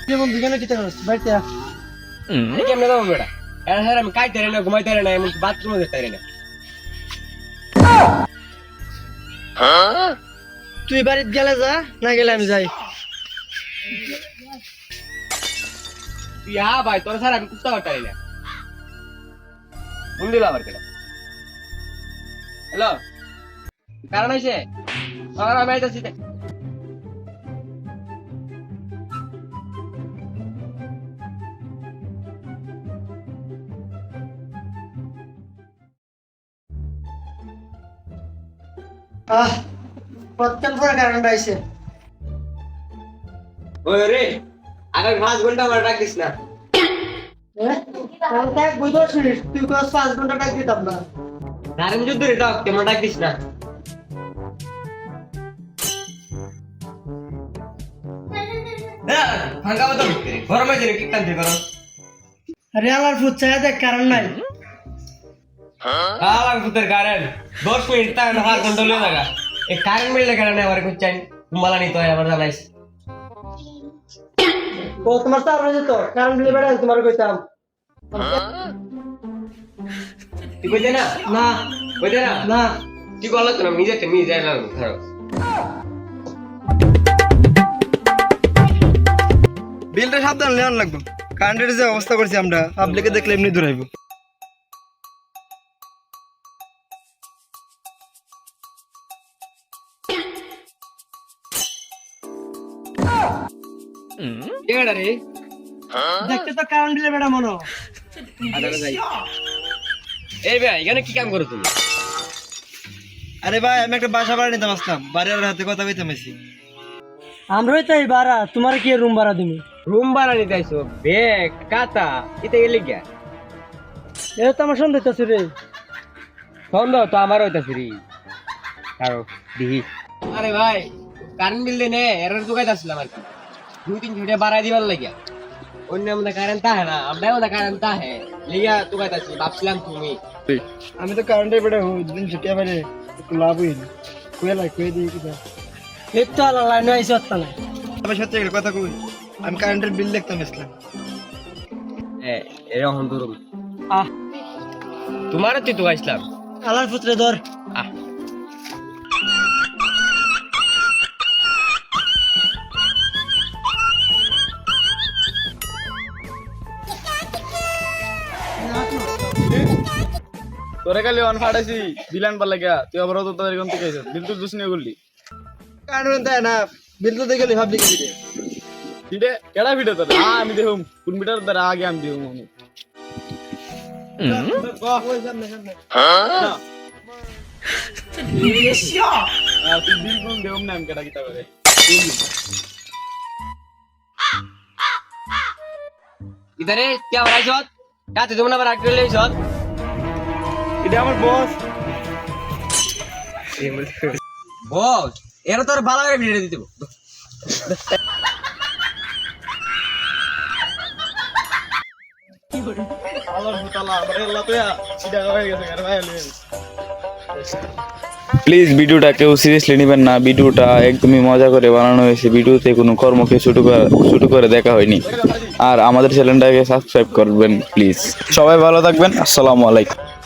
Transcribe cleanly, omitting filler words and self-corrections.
যেমন দুজনে কি করছ বাইতে এই কেমনে দাও বেটা এর হ্যাঁ আমি কাইতে রে না ঘুমাইতে রে না এমন বাথরুমে যেতে রে না তুই বাড়িতে গেলে যা না গেলে আমি যাই ইয়া ভাই তোর স্যার আমি কুত্তা করতে না ফোন দিলা আবার কেন হ্যালো কারণ হইছে আর আমি আইতাছি প্রত্যেক পরে কারেন্ট আইছে ওই রে আগামী 5 ঘন্টা আমার ডাক দিস না দেখ বুঝতে শুনিস তুই কস 5 ঘন্টা টাকা দিতাম না নারেন যুদ্ধ রে ডাক কেমন ডাক দিস না ফাঙ্কা মতো গরমে যে কি টানতে করো আরে আলার ফুট চাই দেখ কারেন্ট নাই আলার ফুটের কারেন্ট 10 মিনিট তা না 5 ঘন্টা লয়ে লাগা এই কারেন্ট মিললে কারণে আমার কই চাই তোমালা নি তো আবার জানাইস ও তোমার তো আর যেত কারেন্ট বিলে বেড়া তোমার কইতাম তুই কইতে না না কইতে না না তুই বল তো না নিজে যাইলাম ধরো বিলটা সাবধান নেওয়ার লাগবে কারেন্টের যে অবস্থা করছি আমরা পাবলিকে দেখলে এমনি দৌড়াইব কেডা রে দেখতে তো কারেন্ট বিলে বেড়া মনো আদারে যাই এই ভাই এখানে কি কাম করো তুমি আরে ভাই আমি একটা বাসা ভাড়া নিতে আসলাম বাড়ির হাতে কথা কইতাম আছি আমরাই তাই ভাড়া তোমার কি রুম ভাড়া দিমু রুম ভাড়া নিতে আইছো ব্যাগ কাতা ইতে গেলি গিয়া এটা তো আমার সন্দেহ হইতাছে রে সন্দেহ তো আমার হইতাছে রে কারো দিহি আরে ভাই কারেন্ট বিল দেনে এরর দুগাইতাছিলাম আর কি 2-3 ছুটে বাড়াই দিবার লাগিয়া অন্য আমাদের কারেন্ট তাহে না আমরা আমাদের কারেন্ট তাহে লিগা দুগাইতাছি ভাবছিলাম তুমি আমি তো কারেন্টে বেড়ে দিন ছুটিয়া বেড়ে একটু লাভ হইল কয়ে দিই কি এই তো আলা লাইন আইছে হত্তা না আমি সত্যি একটা কথা কই আমি কারেন্টের বিল দেখতাম ইসলাম এরকম দূর আহ তোমার তুই তো আসলাম আলার পুত্রে ধর আহ তোরে খালি অন ফাটাইছি বিলান পালা গিয়া তুই আবার তো তাদের কোন থেকে আইছিস বিল তো দুস নিয়ে করলি কারেন্ট দেয় না বিল তো দেখলি ভাবলি কি দিবে ফিডে কেডা ফিডে তোর আমি দেখুম কোন মিটার দ্বারা আগে আমি দেখুম আমি ওই সামনে সামনে তুই বিল কোন দেখুম না আমি কেডা কিতা করে ইদারে কি আবার আইছত কাতে তুমি আবার আগে লইছত এটা আমার বস বস এরা তোর ভালো করে ভিডিও দিতে আলার ভুতালা আবার আল্লাহ তো সিধা হয়ে গেছে আর ভাই প্লিজ ভিডিওটা কেউ সিরিয়াসলি নেবেন না ভিডিওটা একদমই মজা করে বানানো হয়েছে ভিডিওতে কোনো কর্মকে শুরু করে দেখা হয়নি আর আমাদের চ্যানেলটাকে সাবস্ক্রাইব করবেন প্লিজ সবাই ভালো থাকবেন আসসালামু আলাইকুম